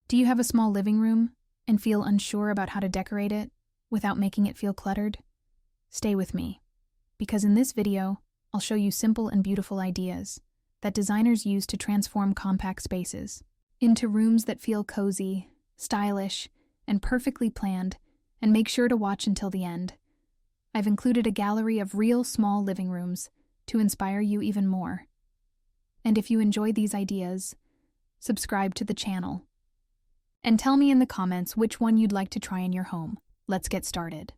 Do you have a small living room and feel unsure about how to decorate it without making it feel cluttered? Stay with me, because in this video, I'll show you simple and beautiful ideas that designers use to transform compact spaces into rooms that feel cozy, stylish, and perfectly planned, and make sure to watch until the end. I've included a gallery of real small living rooms to inspire you even more. And if you enjoy these ideas, subscribe to the channel. And tell me in the comments which one you'd like to try in your home. Let's get started.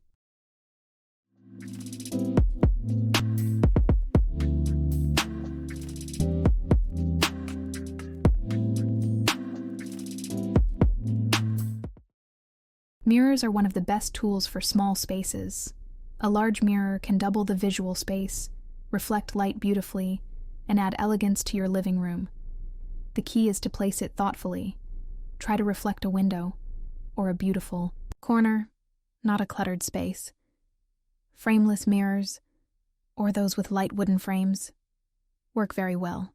Mirrors are one of the best tools for small spaces. A large mirror can double the visual space, reflect light beautifully, and add elegance to your living room. The key is to place it thoughtfully. Try to reflect a window or a beautiful corner, not a cluttered space. Frameless mirrors, or those with light wooden frames, work very well.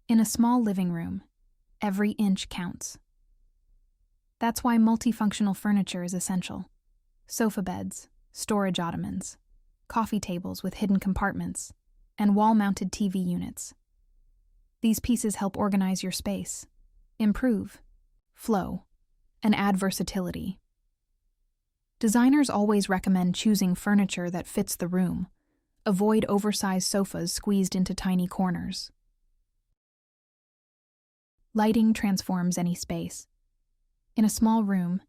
In a small living room, every inch counts. That's why multifunctional furniture is essential. Sofa beds, storage ottomans, coffee tables with hidden compartments, and wall-mounted TV units. These pieces help organize your space, improve flow, and add versatility. Designers always recommend choosing furniture that fits the room. Avoid oversized sofas squeezed into tiny corners. Lighting transforms any space. In a small room,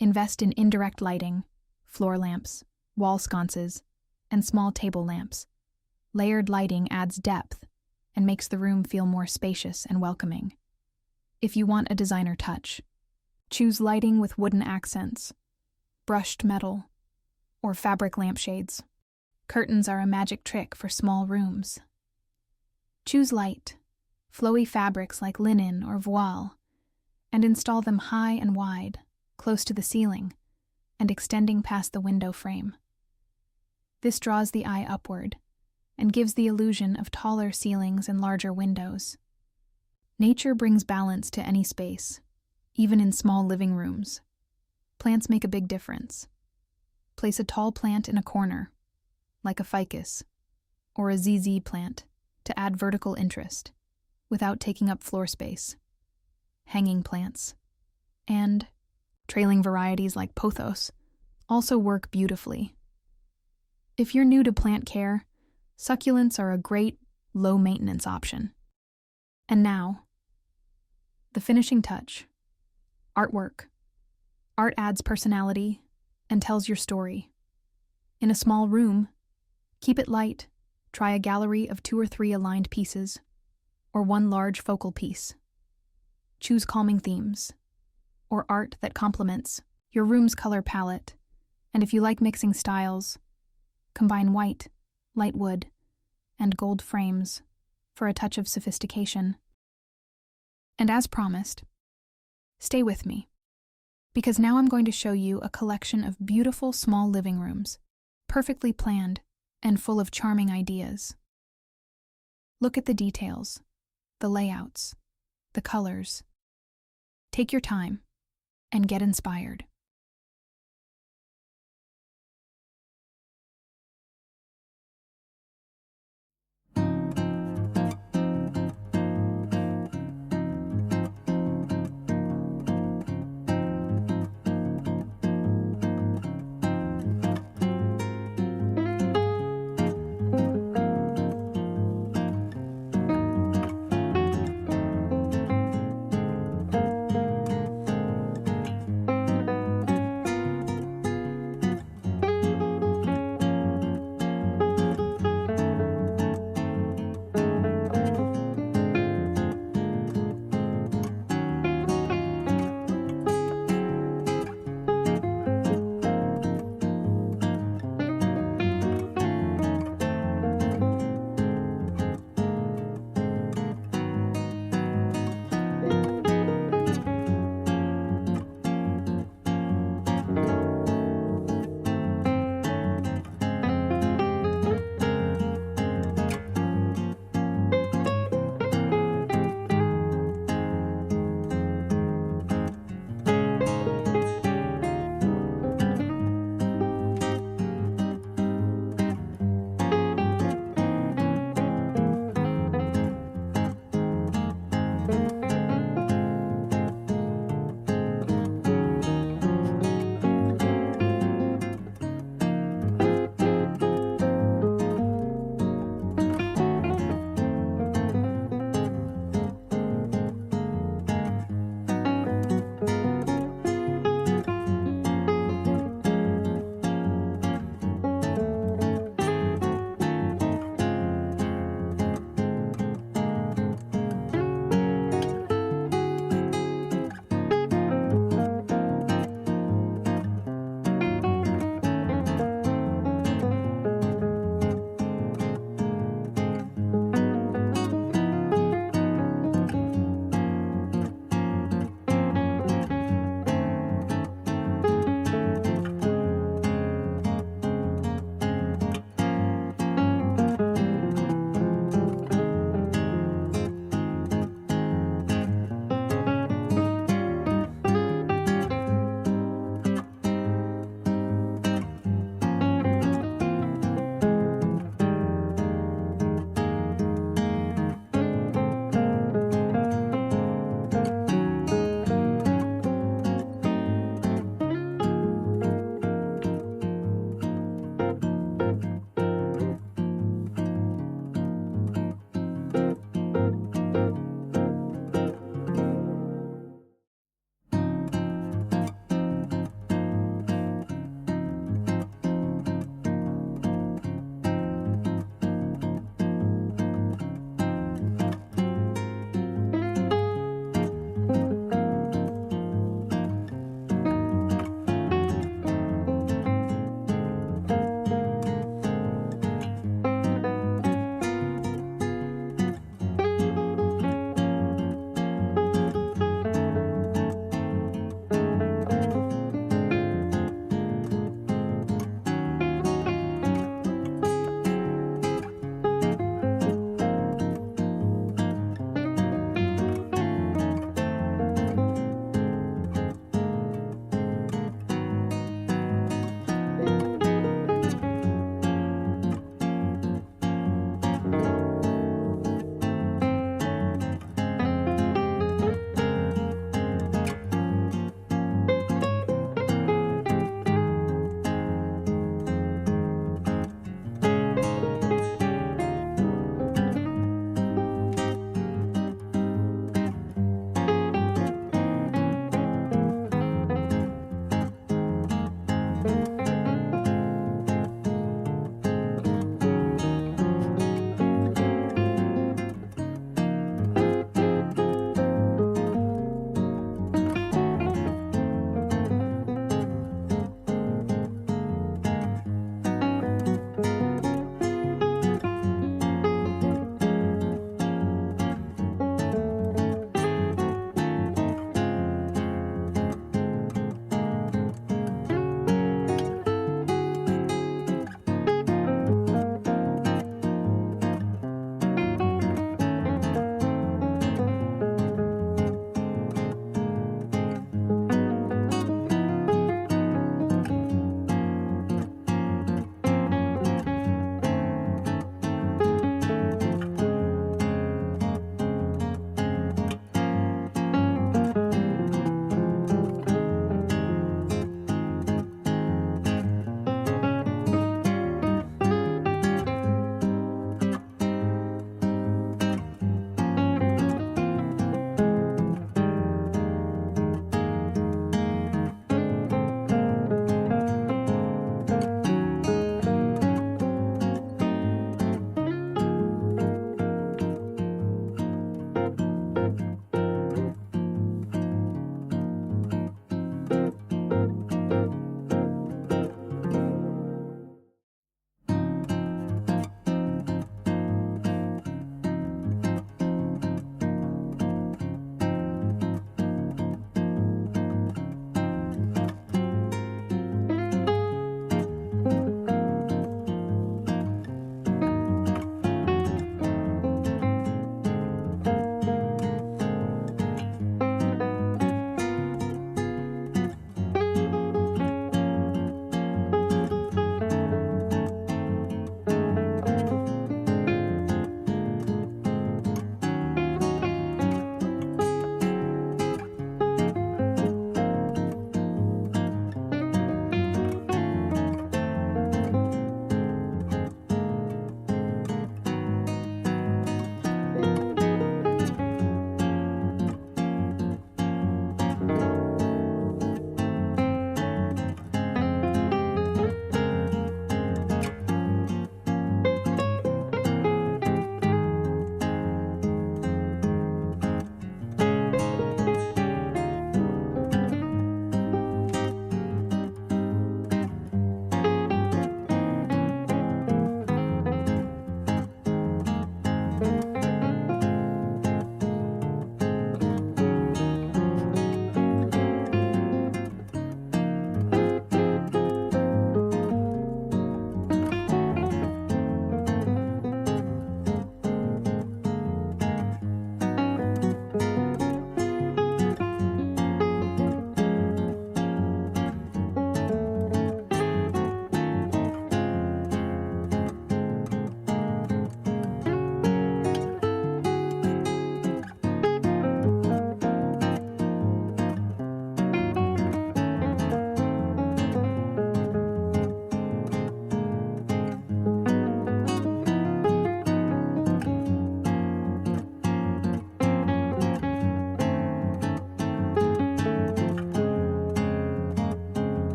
invest in indirect lighting, floor lamps, wall sconces, and small table lamps. Layered lighting adds depth and makes the room feel more spacious and welcoming. If you want a designer touch, choose lighting with wooden accents, brushed metal, or fabric lampshades. Curtains are a magic trick for small rooms. Choose light, flowy fabrics like linen or voile, and install them high and wide, close to the ceiling, and extending past the window frame. This draws the eye upward and gives the illusion of taller ceilings and larger windows. Nature brings balance to any space, even in small living rooms. Plants make a big difference. Place a tall plant in a corner, like a ficus, or a ZZ plant, to add vertical interest, without taking up floor space. Hanging plants, and trailing varieties like pothos, also work beautifully. If you're new to plant care, succulents are a great, low-maintenance option. And now, the finishing touch. Artwork. Art adds personality and tells your story. In a small room, keep it light. Try a gallery of 2 or 3 aligned pieces, or one large focal piece. Choose calming themes, or art that complements your room's color palette. And if you like mixing styles, combine white, light wood, and gold frames for a touch of sophistication. And as promised, stay with me, because now I'm going to show you a collection of beautiful small living rooms, perfectly planned and full of charming ideas. Look at the details, the layouts, the colors. Take your time and get inspired.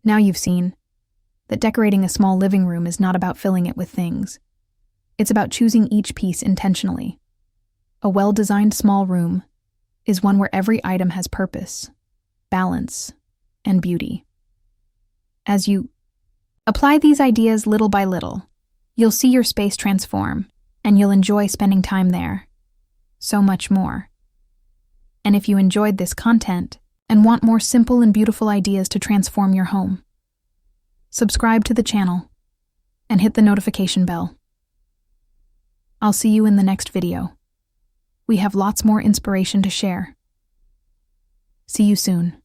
Now you've seen that decorating a small living room is not about filling it with things. It's about choosing each piece intentionally. A well-designed small room is one where every item has purpose, balance, and beauty. As you apply these ideas little by little, you'll see your space transform, and you'll enjoy spending time there. So much more. And if you enjoyed this content and want more simple and beautiful ideas to transform your home, subscribe to the channel and hit the notification bell. I'll see you in the next video. We have lots more inspiration to share. See you soon.